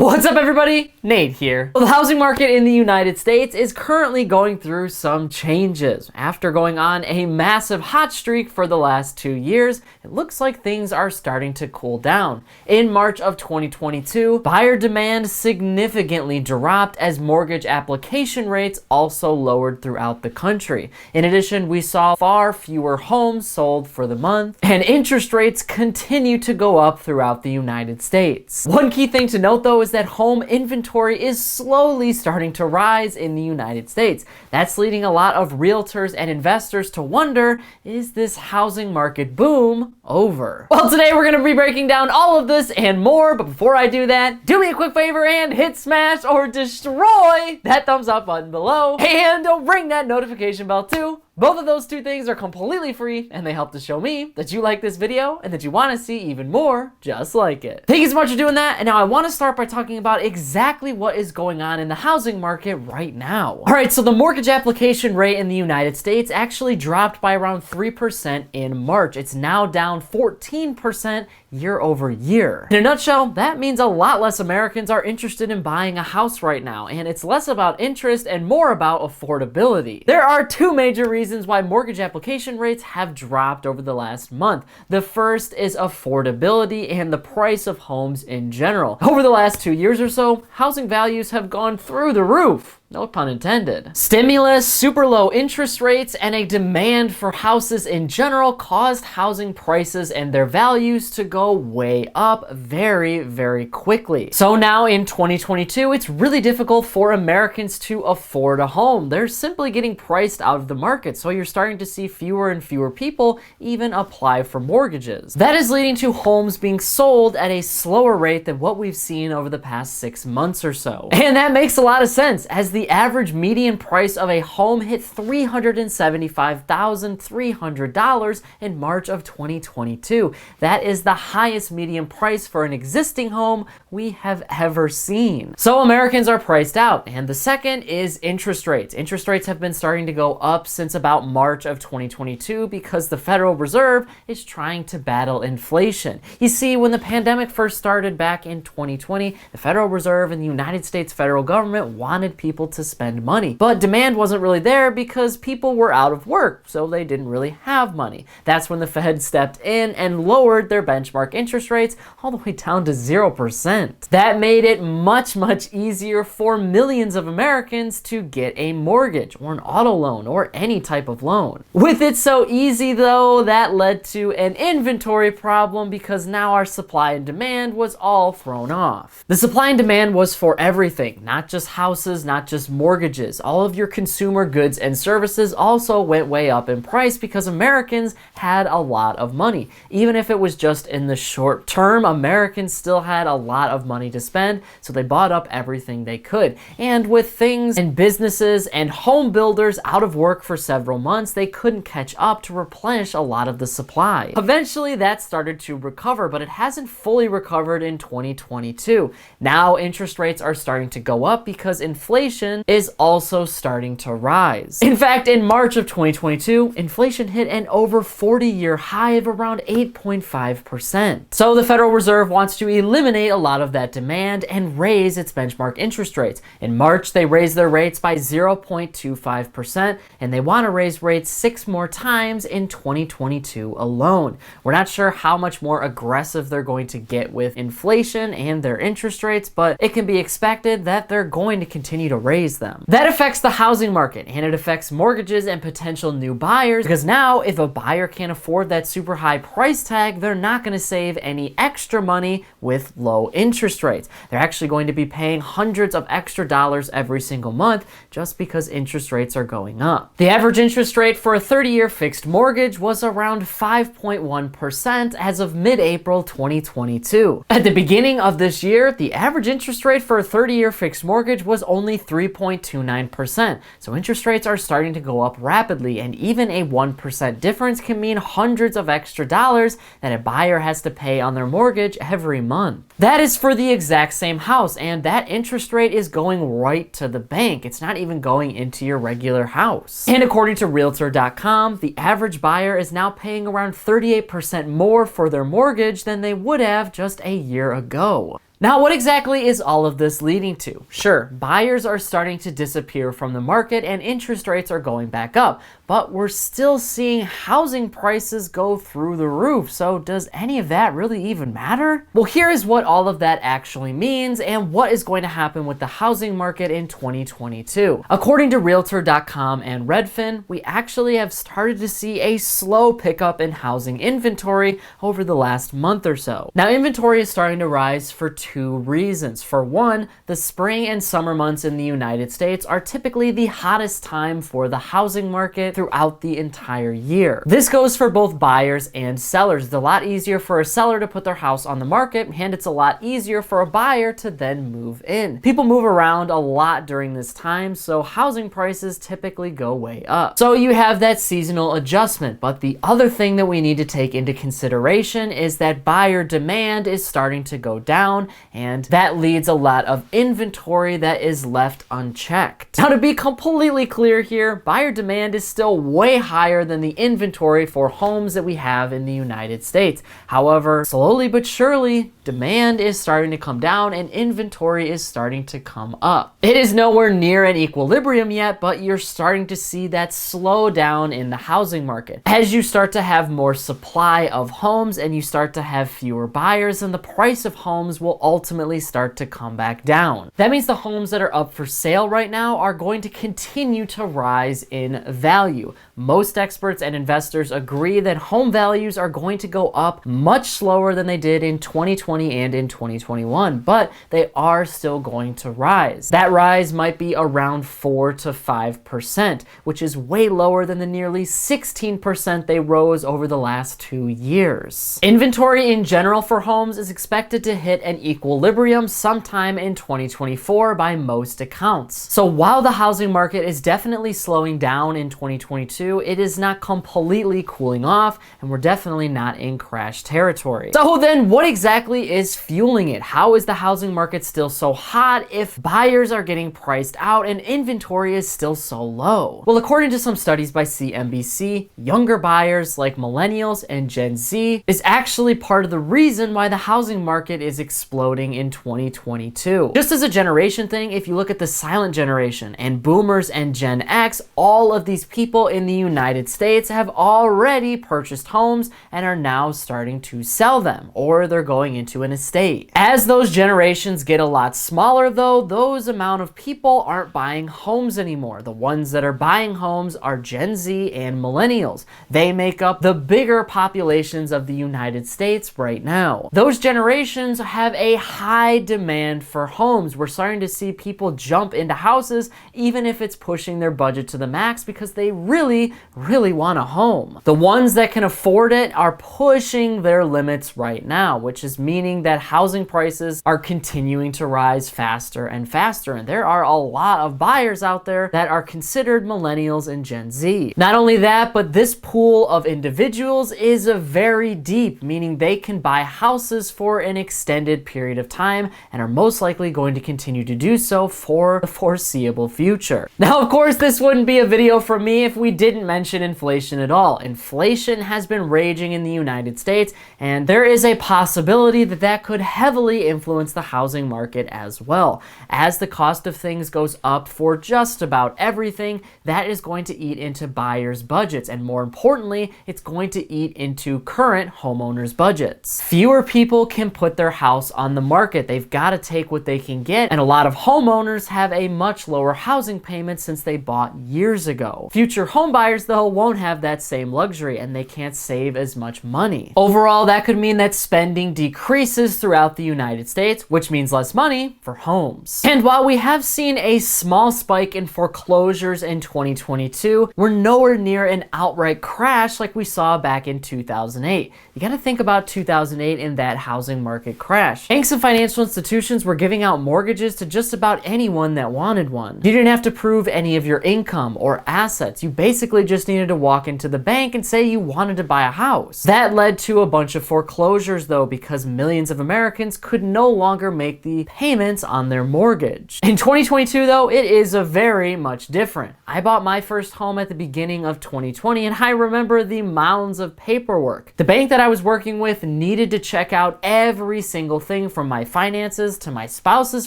What's up everybody? Nate here. Well, the housing market in the United States is currently going through some changes. After going on a massive hot streak for the last 2 years, it looks like things are starting to cool down. In March of 2022, buyer demand significantly dropped as mortgage application rates also lowered throughout the country. In addition, we saw far fewer homes sold for the month, and interest rates continue to go up throughout the United States. One key thing to note though is that home inventory is slowly starting to rise in the United States. That's leading a lot of realtors and investors to wonder, is this housing market boom over? Well, today we're going to be breaking down all of this and more, but before I do that, do me a quick favor and hit smash or destroy that thumbs up button below, and ring that notification bell too. Both of those two things are completely free, and they help to show me that you like this video and that you want to see even more just like it. Thank you so much for doing that, and now I want to start by talking about exactly what is going on in the housing market right now. All right, so the mortgage application rate in the United States actually dropped by around 3% in March. It's now down 14% year over year. In a nutshell, that means a lot less Americans are interested in buying a house right now, and it's less about interest and more about affordability. There are two major reasons why mortgage application rates have dropped over the last month. The first is affordability and the price of homes in general. Over the last 2 years or so, housing values have gone through the roof. No pun intended. Stimulus, super low interest rates, and a demand for houses in general caused housing prices and their values to go way up very, very quickly. So now in 2022, it's really difficult for Americans to afford a home. They're simply getting priced out of the market. So you're starting to see fewer and fewer people even apply for mortgages. That is leading to homes being sold at a slower rate than what we've seen over the past 6 months or so. And that makes a lot of sense, as the average median price of a home hit $375,300 in March of 2022. That is the highest median price for an existing home we have ever seen. So Americans are priced out. And the second is interest rates. Interest rates have been starting to go up since about March of 2022 because the Federal Reserve is trying to battle inflation. You see, when the pandemic first started back in 2020, the Federal Reserve and the United States federal government wanted people to spend money, but demand wasn't really there because people were out of work, so they didn't really have money. That's when the Fed stepped in and lowered their benchmark interest rates all the way down to 0%. That made it much easier for millions of Americans to get a mortgage or an auto loan or any type of loan. With it so easy though, that led to an inventory problem because now our supply and demand was all thrown off. The supply and demand was for everything, not just houses, not just mortgages. All of your consumer goods and services also went way up in price because Americans had a lot of money. Even if it was just in the short term, Americans still had a lot of money to spend, so they bought up everything they could. And with things and businesses and home builders out of work for several months, they couldn't catch up to replenish a lot of the supply. Eventually, that started to recover, but it hasn't fully recovered in 2022. Now, interest rates are starting to go up because inflation is also starting to rise. In fact, in March of 2022, inflation hit an over 40-year high of around 8.5%. So the Federal Reserve wants to eliminate a lot of that demand and raise its benchmark interest rates. In March, they raised their rates by 0.25%, and they want to raise rates 6 more times in 2022 alone. We're not sure how much more aggressive they're going to get with inflation and their interest rates, but it can be expected that they're going to continue to raise them. That affects the housing market, and it affects mortgages and potential new buyers, because now if a buyer can't afford that super high price tag, they're not going to save any extra money with low interest rates. They're actually going to be paying hundreds of extra dollars every single month just because interest rates are going up. The average interest rate for a 30-year fixed mortgage was around 5.1% as of mid-April 2022. At the beginning of this year, the average interest rate for a 30-year fixed mortgage was only 3.29%. So interest rates are starting to go up rapidly, and even a 1% difference can mean hundreds of extra dollars that a buyer has to pay on their mortgage every month. That is for the exact same house, and that interest rate is going right to the bank. It's not even going into your regular house. And according to Realtor.com, the average buyer is now paying around 38% more for their mortgage than they would have just a year ago. Now, what exactly is all of this leading to? Sure, buyers are starting to disappear from the market and interest rates are going back up, but we're still seeing housing prices go through the roof. So does any of that really even matter? Well, here is what all of that actually means and what is going to happen with the housing market in 2022. According to Realtor.com and Redfin, we actually have started to see a slow pickup in housing inventory over the last month or so. Now, inventory is starting to rise for two reasons. For one, the spring and summer months in the United States are typically the hottest time for the housing market throughout the entire year. This goes for both buyers and sellers. It's a lot easier for a seller to put their house on the market, and it's a lot easier for a buyer to then move in. People move around a lot during this time, so housing prices typically go way up. So you have that seasonal adjustment, but the other thing that we need to take into consideration is that buyer demand is starting to go down, and that leads a lot of inventory that is left unchecked. Now, to be completely clear here, buyer demand is still way higher than the inventory for homes that we have in the United States. However, slowly but surely, demand is starting to come down and inventory is starting to come up. It is nowhere near an equilibrium yet, but you're starting to see that slow down in the housing market. As you start to have more supply of homes and you start to have fewer buyers, then the price of homes will ultimately start to come back down. That means the homes that are up for sale right now are going to continue to rise in value. Most experts and investors agree that home values are going to go up much slower than they did in 2020 and in 2021, but they are still going to rise. That rise might be around 4 to 5%, which is way lower than the nearly 16% they rose over the last 2 years. Inventory in general for homes is expected to hit an equilibrium sometime in 2024 by most accounts. So while the housing market is definitely slowing down in 2022, it is not completely cooling off, and we're definitely not in crash territory. So then what exactly is fueling it? How is the housing market still so hot if buyers are getting priced out and inventory is still so low? Well, according to some studies by CNBC, younger buyers like millennials and Gen Z is actually part of the reason why the housing market is exploding in 2022. Just as a generation thing, if you look at the silent generation and boomers and Gen X, all of these people in the United States have already purchased homes and are now starting to sell them, or they're going into an estate. As those generations get a lot smaller though, those amount of people aren't buying homes anymore. The ones that are buying homes are Gen Z and millennials. They make up the bigger populations of the United States right now. Those generations have a high demand for homes. We're starting to see people jump into houses even if it's pushing their budget to the max because they really want a home. The ones that can afford it are pushing their limits right now, which is meaning that housing prices are continuing to rise faster and faster. And there are a lot of buyers out there that are considered millennials and Gen Z. Not only that, but this pool of individuals is very deep, meaning they can buy houses for an extended period of time and are most likely going to continue to do so for the foreseeable future. Now, of course, this wouldn't be a video from me if we didn't mention inflation at all. Inflation has been raging in the United States, and there is a possibility that that could heavily influence the housing market as well. As the cost of things goes up for just about everything, that is going to eat into buyers' budgets, and more importantly, it's going to eat into current homeowners' budgets. Fewer people can put their house on the market. They've got to take what they can get, and a lot of homeowners have a much lower housing payment since they bought years ago. Future home buyers, though, won't have that same luxury, and they can't save as much money. Overall, that could mean that spending decreases throughout the United States, which means less money for homes. And while we have seen a small spike in foreclosures in 2022, we're nowhere near an outright crash like we saw back in 2008. You gotta think about 2008 in that housing market crash. Banks and financial institutions were giving out mortgages to just about anyone that wanted one. You didn't have to prove any of your income or assets. You basically basically just needed to walk into the bank and say you wanted to buy a house. That led to a bunch of foreclosures though, because millions of Americans could no longer make the payments on their mortgage. In 2022 though, it is a very much different. I bought my first home at the beginning of 2020 and I remember the mounds of paperwork. The bank that I was working with needed to check out every single thing from my finances to my spouse's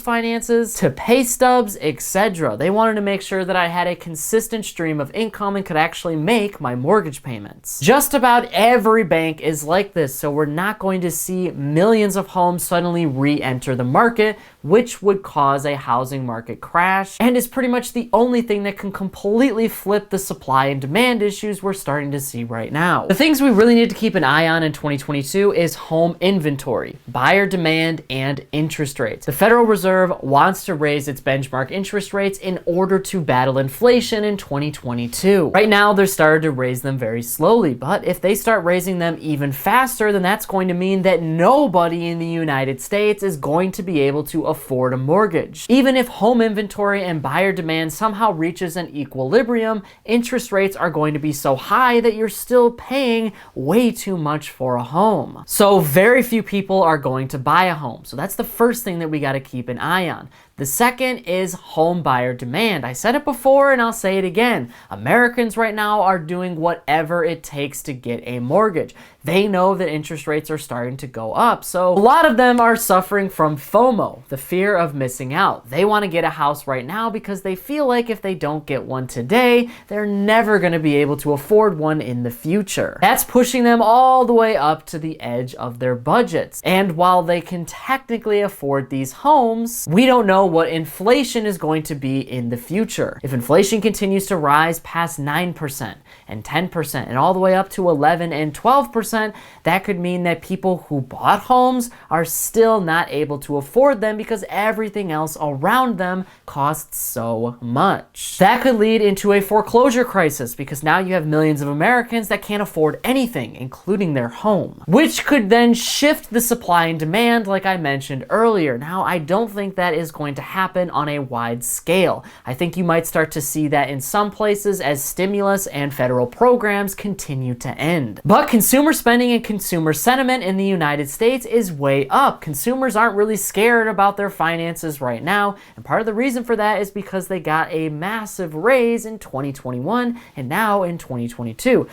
finances to pay stubs, etc. They wanted to make sure that I had a consistent stream of income and could actually make my mortgage payments. Just about every bank is like this, so we're not going to see millions of homes suddenly re-enter the market, which would cause a housing market crash and is pretty much the only thing that can completely flip the supply and demand issues we're starting to see right now. The things we really need to keep an eye on in 2022 is home inventory, buyer demand, and interest rates. The Federal Reserve wants to raise its benchmark interest rates in order to battle inflation in 2022. Right now, they're starting to raise them very slowly, but if they start raising them even faster, then that's going to mean that nobody in the United States is going to be able to afford a mortgage. Even if home inventory and buyer demand somehow reaches an equilibrium, interest rates are going to be so high that you're still paying way too much for a home. So very few people are going to buy a home. So that's the first thing that we got to keep an eye on. The second is home buyer demand. I said it before and I'll say it again. Americans right now are doing whatever it takes to get a mortgage. They know that interest rates are starting to go up. So a lot of them are suffering from FOMO, the fear of missing out. They want to get a house right now because they feel like if they don't get one today, they're never going to be able to afford one in the future. That's pushing them all the way up to the edge of their budgets. And while they can technically afford these homes, we don't know what inflation is going to be in the future. If inflation continues to rise past 9% and 10% and all the way up to 11 and 12%, that could mean that people who bought homes are still not able to afford them because everything else around them costs so much. That could lead into a foreclosure crisis because now you have millions of Americans that can't afford anything, including their home, which could then shift the supply and demand like I mentioned earlier. Now, I don't think that is going to happen on a wide scale. I think you might start to see that in some places as stimulus and federal programs continue to end. But consumer spending and consumer sentiment in the United States is way up. Consumers aren't really scared about their finances right now, and part of the reason for that is because they got a massive raise in 2021 and now in 2022.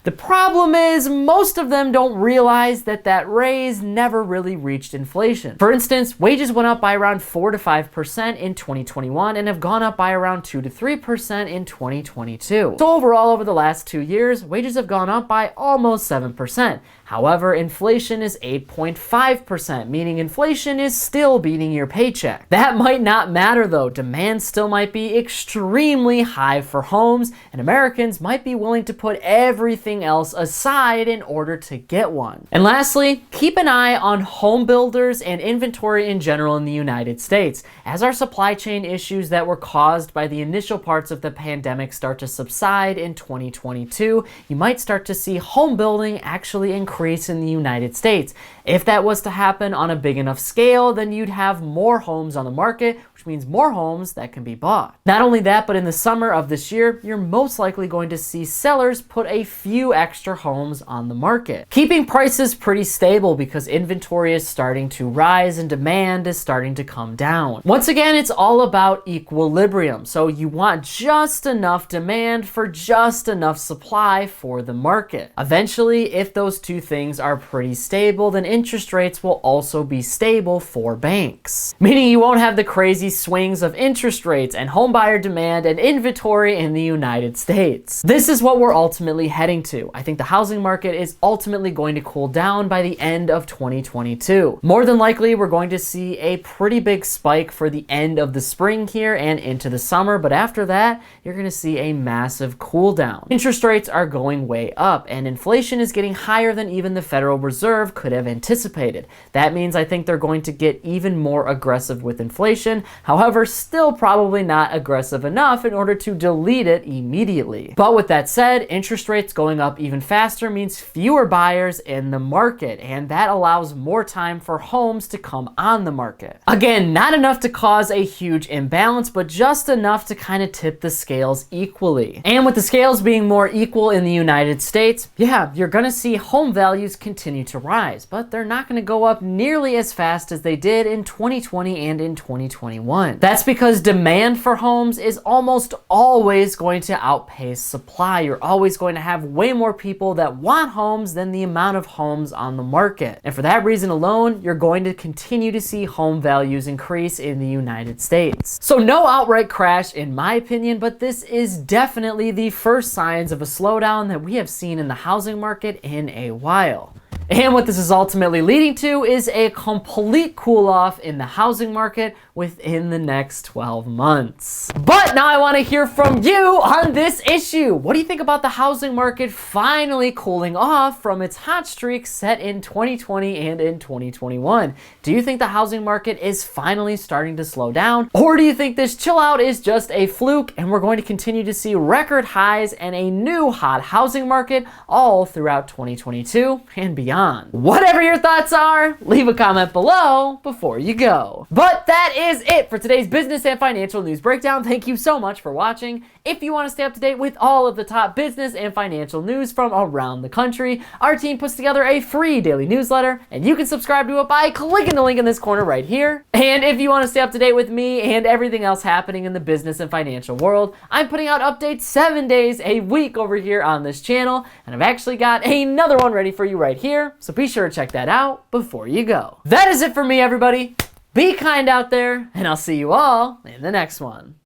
The problem is most of them don't realize that that raise never really reached inflation. For instance, wages went up by around 4 to 5% in 2021 and have gone up by around 2 to 3% in 2022. So overall, over the last 2 years, wages have gone up by almost 7%. However, inflation is 8.5%, meaning inflation is still beating your paycheck. That might not matter though. Demand still might be extremely high for homes, and Americans might be willing to put everything else aside in order to get one. And lastly, keep an eye on home builders and inventory in general in the United States. As our supply chain issues that were caused by the initial parts of the pandemic start to subside in 2022, you might start to see home building actually increase in the United States. If that was to happen on a big enough scale, then you'd have more homes on the market, which means more homes that can be bought. Not only that, but in the summer of this year, you're most likely going to see sellers put a few extra homes on the market, keeping prices pretty stable because inventory is starting to rise and demand is starting to come down. Once again, it's all about equilibrium. So you want just enough demand for just enough supply for the market. Eventually, if those two things are pretty stable, then interest rates will also be stable for banks, meaning you won't have the crazy swings of interest rates and home buyer demand and inventory in the United States. This is what we're ultimately heading to. I think the housing market is ultimately going to cool down by the end of 2022. More than likely, we're going to see a pretty big spike for the end of the spring here and into the summer, but after that, you're going to see a massive cool down. Interest rates are going way up and inflation is getting higher than even the Federal Reserve could have anticipated. That means I think they're going to get even more aggressive with inflation, however, still probably not aggressive enough in order to delete it immediately. But with that said, interest rates going up even faster means fewer buyers in the market, and that allows more time for homes to come on the market. Again, not enough to cause a huge imbalance, but just enough to kind of tip the scales equally. And with the scales being more equal in the United States, yeah, you're gonna see home values continue to rise, but they're not gonna go up nearly as fast as they did in 2020 and in 2021. That's because demand for homes is almost always going to outpace supply. You're always going to have way more people that want homes than the amount of homes on the market. And for that reason alone, you're going to continue to see home values increase in the United States. So no outright crash in my opinion, but this is definitely the first signs of a slowdown that we have seen in the housing market in a while. And what this is ultimately leading to is a complete cool off in the housing market within the next 12 months. But now I want to hear from you on this issue. What do you think about the housing market finally cooling off from its hot streak set in 2020 and in 2021? Do you think the housing market is finally starting to slow down? Or do you think this chill out is just a fluke and we're going to continue to see record highs and a new hot housing market all throughout 2022 and beyond? Whatever your thoughts are, leave a comment below before you go. But that is it for today's business and financial news breakdown. Thank you so much for watching. If you want to stay up to date with all of the top business and financial news from around the country, our team puts together a free daily newsletter, and you can subscribe to it by clicking the link in this corner right here. And if you want to stay up to date with me and everything else happening in the business and financial world, I'm putting out updates 7 days a week over here on this channel, and I've actually got another one ready for you right here, so be sure to check that out before you go. That is it for me, everybody. Be kind out there, and I'll see you all in the next one.